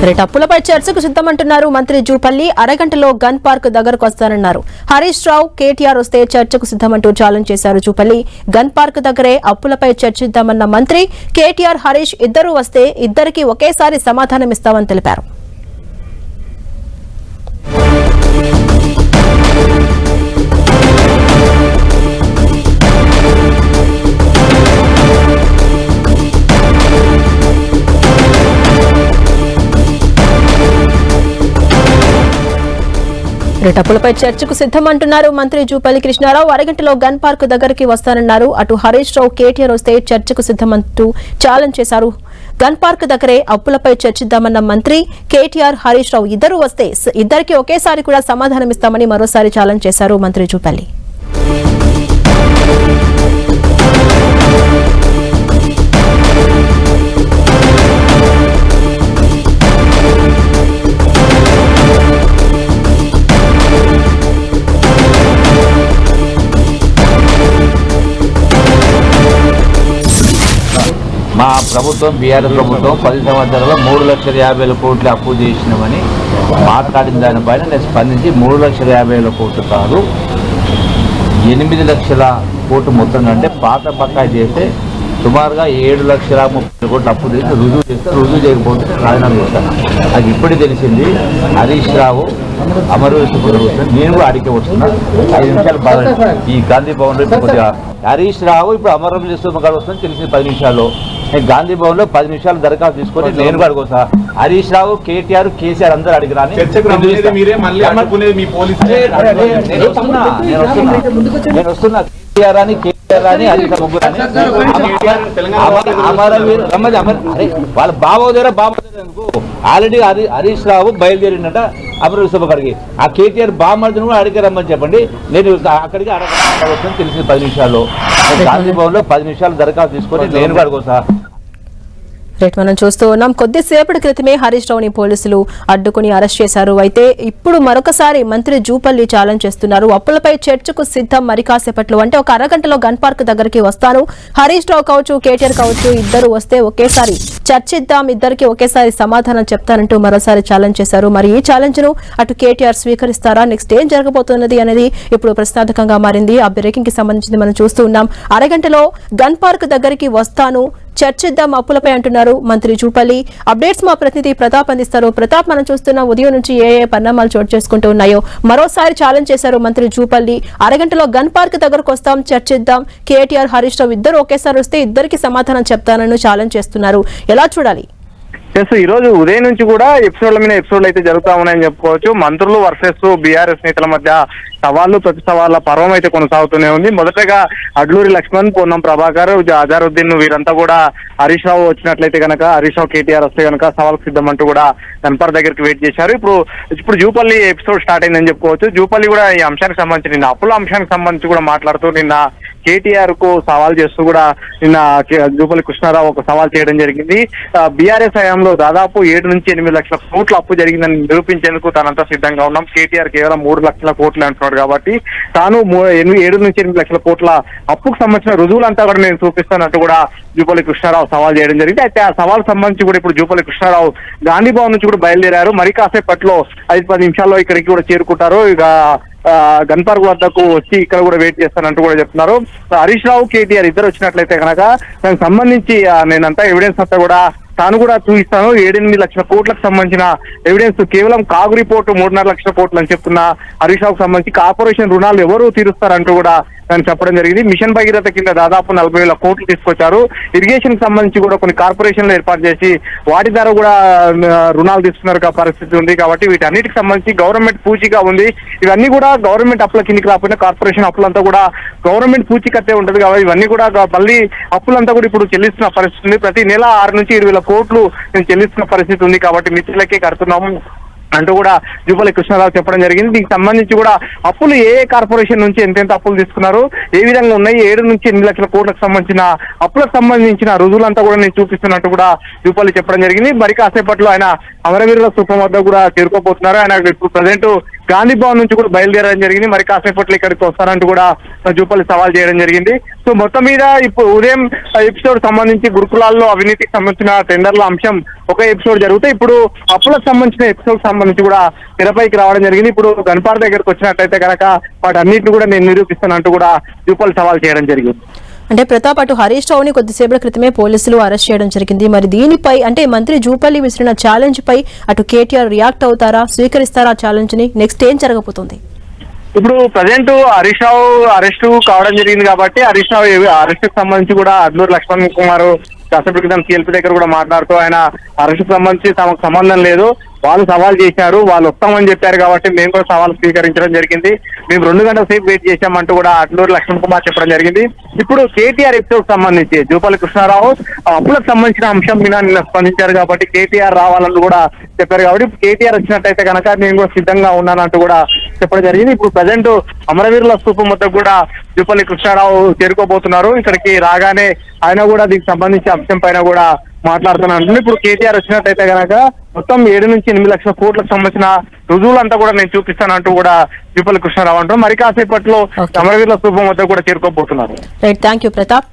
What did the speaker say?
అప్పులపై చర్చకు సిద్ధమంటున్నారు మంత్రి జూపల్లి. అరగంటలో గన్ పార్క్ దగ్గరకు వస్తానన్నారు. హరీష్ రావు, కేటీఆర్ వస్తే చర్చకు సిద్ధమంటూ ఛాలెంజ్ చేశారు జూపల్లి. గన్ పార్క్ దగ్గరే అప్పులపై చర్చిద్దామన్న మంత్రి, కేటీఆర్, హరీష్ ఇద్దరూ వస్తే ఇద్దరికి ఒకేసారి సమాధానమిస్తామని తెలిపారు. అప్పులపై చర్చకు సిద్ధమంటున్నారు మంత్రి జూపల్లి కృష్ణారావు. అరగంటలో గన్ పార్క్ దగ్గరికి వస్తానన్నారు. అటు హరీష్ రావు, కేటీఆర్ వస్తే చర్చకు సిద్ధమంటూ ఛాలెంజ్ చేశారు. గన్ పార్క్ దగ్గరే అప్పులపై చర్చిద్దామన్న మంత్రి, కేటీఆర్, హరీష్ రావు ఇద్దరు వస్తే ఇద్దరికి ఒకేసారి కూడా సమాధానమిస్తామని మరోసారి ఛాలెంజ్ చేశారు మంత్రి జూపల్లి. మా ప్రభుత్వం బీఆర్ఎస్ ప్రభుత్వం 10 సంవత్సరాల్లో 3,50,000 కోట్లు అప్పు చేసినామని మాట్లాడిన దానిపైన నేను స్పందించి 3,50,000 కోట్లు కాదు 8 లక్షల కోట్లు మొత్తం అంటే పాత బకాయి చేస్తే సుమారుగా 7,30,000 కోట్లు అప్పు చేసి రుజువు చేయకపోతే రాజీనామా చేస్తాను. నాకు ఇప్పటికీ తెలిసింది. హరీష్ రావు అమరవీరుడు నేను కూడా అడిగి వస్తున్నా 5 నిమిషాలు బాగా ఈ గాంధీ భవన్లో కొద్దిగా హరీష్ రావు ఇప్పుడు అమరవీరుడు వస్తుంది తెలిసింది 10 నిమిషాల్లో. నేను గాంధీ భవన్ లో 10 నిమిషాలు దరఖాస్తు తీసుకొని నేను కూడా అడుగుతా. హరీష్ రావు, కేటీఆర్, కేసీఆర్ అందరూ అడిగిరాని నేను వస్తున్నా. కేటీఆర్ అని హరీష్ ముగ్గురు అమరవీరు వాళ్ళ బాబోదేరా ఆల్రెడీ హరీష్ రావు బయలుదేరిందట అమరవీరు సభ కాడికి. ఆ కేటీఆర్ బామర్దిని కూడా అడిగి రమ్మని చెప్పండి. నేను అక్కడికి అడగవచ్చని తెలిసింది 10 నిమిషాల్లో. గాంధీ భవన్ లో 10 నిమిషాలు దరఖాస్తు తీసుకొని నేను కూడా అడుగుతా. మనం చూస్తూ ఉన్నాం. కొద్దిసేపటి క్రితమే హరీష్ రావుని పోలీసులు అడ్డుకుని అరెస్ట్ చేశారు. అయితే ఇప్పుడు మరొకసారి మంత్రి జూపల్లి ఛాలెంజ్ చేస్తున్నారు. అప్పులపై చర్చకు సిద్ధం మరి కాసేపట్లో, అంటే ఒక అరగంటలో గన్ పార్క్ దగ్గరికి వస్తాను. హరీష్ రావు కావచ్చు, కేటీఆర్ కావచ్చు, ఇద్దరు వస్తే ఒకేసారి చర్చిద్దాం, ఇద్దరికి ఒకేసారి సమాధానం చెప్తానంటూ మరోసారి ఛాలెంజ్ చేశారు. మరి ఈ ఛాలెంజ్ ను అటు కేటీఆర్ స్వీకరిస్తారా, నెక్స్ట్ ఏం జరగబోతున్నది అనేది ఇప్పుడు ప్రశ్నార్థకంగా మారింది. ఆ బ్రేకింగ్ కి సంబంధించి మనం చూస్తూ ఉన్నాం. అరగంటలో గన్ పార్క్ దగ్గరికి వస్తాను, చర్చిద్దాం అప్పులపై అంటున్నారు మంత్రి జూపల్లి. అప్డేట్స్ మా ప్రతినిధి ప్రతాప్ అందిస్తారు. ప్రతాప్, మనం చూస్తున్న ఉదయం నుంచి ఏ పరిణామాలు చోటు చేసుకుంటూ ఉన్నాయో మరోసారి ఛాలెంజ్ చేశారు మంత్రి జూపల్లి. అరగంటలో గన్ పార్క్ దగ్గరకు వస్తాం, చర్చిద్దాం, కేటీఆర్, హరీష్ రావు ఇద్దరు ఒకేసారి వస్తే ఇద్దరికి సమాధానం చెప్తానని ఛాలెంజ్ చేస్తున్నారు. ఎలా చూడాలి? ఈ రోజు ఉదయం నుంచి కూడా ఎపిసోడ్ల మీద ఎపిసోడ్లు అయితే జరుగుతా ఉన్నాయని చెప్పుకోవచ్చు. మంత్రులు వర్సెస్ బీఆర్ఎస్ నేతల మధ్య సవాళ్లు ప్రతి సవాళ్ల పర్వం అయితే కొనసాగుతూనే ఉంది. మొదటగా అడ్లూరి లక్ష్మణ్, పొన్నం ప్రభాకర్, అజారుద్దీన్ వీరంతా కూడా హరీష్ రావు వచ్చినట్లయితే కనుక, హరీష్ రావు, కేటీఆర్ వస్తే కనుక సవాల్కు సిద్ధమంటూ కూడా గన్పార్ దగ్గరికి వెయిట్ చేశారు. ఇప్పుడు జూపల్లి ఎపిసోడ్ స్టార్ట్ అయిందని చెప్పుకోవచ్చు. జూపల్లి కూడా ఈ అంశానికి సంబంధించి నిన్న అప్పుల అంశానికి సంబంధించి కూడా మాట్లాడుతూ నిన్న కేటీఆర్ కు సవాల్ చేస్తూ కూడా నిన్న జూపల్లి కృష్ణారావు ఒక సవాల్ చేయడం జరిగింది. బీఆర్ఎస్ హయాంలో దాదాపు 7 నుంచి 8 లక్షల కోట్ల అప్పు జరిగిందని నిరూపించేందుకు తానంతా సిద్ధంగా ఉన్నాం. కేటీఆర్ కేవలం 3 లక్షల కోట్లు అంటున్నాడు కాబట్టి తాను 7 నుంచి 8 లక్షల కోట్ల అప్పుకు సంబంధించిన రుజువులంతా కూడా నేను చూపిస్తానంటూ కూడా జూపల్లి కృష్ణారావు సవాల్ చేయడం జరిగింది. అయితే ఆ సవాల్ సంబంధించి కూడా ఇప్పుడు జూపల్లి కృష్ణారావు గాంధీ భవన్ నుంచి కూడా బయలుదేరారు. మరి కాసేపట్లో 5-10 నిమిషాల్లో ఇక్కడికి కూడా చేరుకుంటారు. ఇక గన్ పార్క్ వద్దకు వచ్చి ఇక్కడ కూడా వెయిట్ చేస్తానంటూ కూడా చెప్తున్నారు. హరీష్ రావు, కేటీఆర్ ఇద్దరు వచ్చినట్లయితే కనుక దానికి సంబంధించి నేనంతా ఎవిడెన్స్ అంతా కూడా తాను కూడా చూపిస్తాను. 7-8 లక్షల కోట్లకు సంబంధించిన ఎవిడెన్స్ కేవలం కాగు రిపోర్టు 3.5 లక్షల కోట్లు అని చెప్తున్న హరీష్ రావుకు సంబంధించి కార్పొరేషన్ రుణాలు ఎవరు తీరుస్తారంటూ కూడా దాన్ని చెప్పడం జరిగింది. మిషన్ భగీరథ కింద దాదాపు 40,000 కోట్లు తీసుకొచ్చారు. ఇరిగేషన్ సంబంధించి కూడా కొన్ని కార్పొరేషన్లు ఏర్పాటు చేసి వాటి ద్వారా కూడా రుణాలు తీసుకున్నారు పరిస్థితి ఉంది. కాబట్టి వీటన్నిటికి సంబంధించి గవర్నమెంట్ పూచీగా ఉంది. ఇవన్నీ కూడా గవర్నమెంట్ అప్పుల కిందికి రాకపోయినా కార్పొరేషన్ అప్పులంతా కూడా గవర్నమెంట్ పూచీకత్తే ఉంటుంది. కాబట్టి ఇవన్నీ కూడా మళ్ళీ అప్పులంతా కూడా ఇప్పుడు చెల్లిస్తున్న పరిస్థితి ఉంది. ప్రతి నెల 6 నుంచి 20,000 కోట్లు నేను చెల్లిస్తున్న పరిస్థితి ఉంది. కాబట్టి మిత్రులకే కడుతున్నాము అంటూ కూడా జూపల్లి కృష్ణారావు చెప్పడం జరిగింది. దీనికి సంబంధించి కూడా అప్పులు ఏ కార్పొరేషన్ నుంచి ఎంతెంత అప్పులు తీసుకున్నారు, ఏ విధంగా ఉన్నాయి, 7 నుంచి 8 లక్షల కోట్లకు సంబంధించిన అప్పులకు సంబంధించిన రుజువులంతా కూడా నేను చూపిస్తున్నట్టు కూడా జూపల్లి చెప్పడం జరిగింది. మరి కాసేపట్లో ఆయన అమరవీరుల స్థూపం వద్ద కూడా చేరుకోబోతున్నారు. ఆయన ఇప్పుడు ప్రజెంట్ గాంధీ భవన్ నుంచి కూడా బయలుదేరడం జరిగింది. మరి కాసేపట్లో ఇక్కడికి వస్తారంటూ కూడా జూపల్లి సవాల్ చేయడం జరిగింది. సో మొత్తం మీద ఇప్పుడు ఉదయం ఎపిసోడ్ సంబంధించి గురుకులాల్లో అవినీతికి సంబంధించిన టెండర్ల అంశం ఒక ఎపిసోడ్ జరిగితే ఇప్పుడు అప్పులకు సంబంధించిన ఎపిసోడ్ సంబంధించి కూడా తెరపైకి రావడం జరిగింది. ఇప్పుడు గణపార్ దగ్గరకు వచ్చినట్టయితే కనుక వాటన్నిటిని కూడా నేను నిరూపిస్తానంటూ కూడా జూపల్లి సవాల్ చేయడం జరిగింది. అంటే ప్రతాప్, అటు హరీష్ రావుని కొద్దిసేపటి క్రితమే పోలీసులు అరెస్ట్ చేయడం జరిగింది. మరి దీనిపై అంటే మంత్రి జూపల్లి విసిరిన ఛాలెంజ్ పై అటు కేటీఆర్ రియాక్ట్ అవుతారా, స్వీకరిస్తారా ఛాలెంజ్ ని? నెక్స్ట్ ఏం జరగబోతుంది? ఇప్పుడు ప్రజెంట్ హరీష్ రావు అరెస్టు కావడం జరిగింది కాబట్టి హరీష్ రావు అరెస్ట్ కు సంబంధించి కూడా అడ్లూరు లక్ష్మణ్ కుమార్ కాసేపటి క్రితం సిఎల్పి దగ్గర కూడా మాట్లాడుతూ ఆయన అరెస్టుకు సంబంధించి తమకు సంబంధం లేదు, వాళ్ళు సవాల్ చేశారు, వాళ్ళు వస్తామని చెప్పారు కాబట్టి మేము కూడా సవాల్ స్వీకరించడం జరిగింది, మేము 2 గంటల సేపు వెయిట్ చేశామంటూ కూడా అడ్లూరు లక్ష్మణ్ కుమార్ చెప్పడం జరిగింది. ఇప్పుడు కేటీఆర్ ఎపిసోడ్ సంబంధించి జూపల్లి కృష్ణారావు అప్పులకు సంబంధించిన అంశం మీద నిన్న స్పందించారు కాబట్టి కేటీఆర్ రావాలని కూడా చెప్పారు కాబట్టి కేటీఆర్ వచ్చినట్టయితే కనుక నేను కూడా సిద్ధంగా ఉన్నానంటూ కూడా చెప్పడం జరిగింది. ఇప్పుడు ప్రజెంట్ అమరవీరుల స్తూపం వద్ద కూడా జూపల్లి కృష్ణారావు చేరుకోబోతున్నారు. ఇక్కడికి రాగానే ఆయన కూడా దీనికి సంబంధించిన అంశం పైన కూడా మాట్లాడుతున్నాను. ఇప్పుడు కేటీఆర్ వచ్చినట్టయితే కనుక మొత్తం 7 నుంచి 8 లక్షల కోట్లకు సంబంధించిన రుజువులంతా కూడా నేను చూపిస్తానంటూ కూడా జూపల్లి కృష్ణారావు అంటారు. మరి కాసేపట్లో అమరవీరుల స్తూపం వద్ద కూడా చేరుకోబోతున్నారు. Right, thank you Pratap.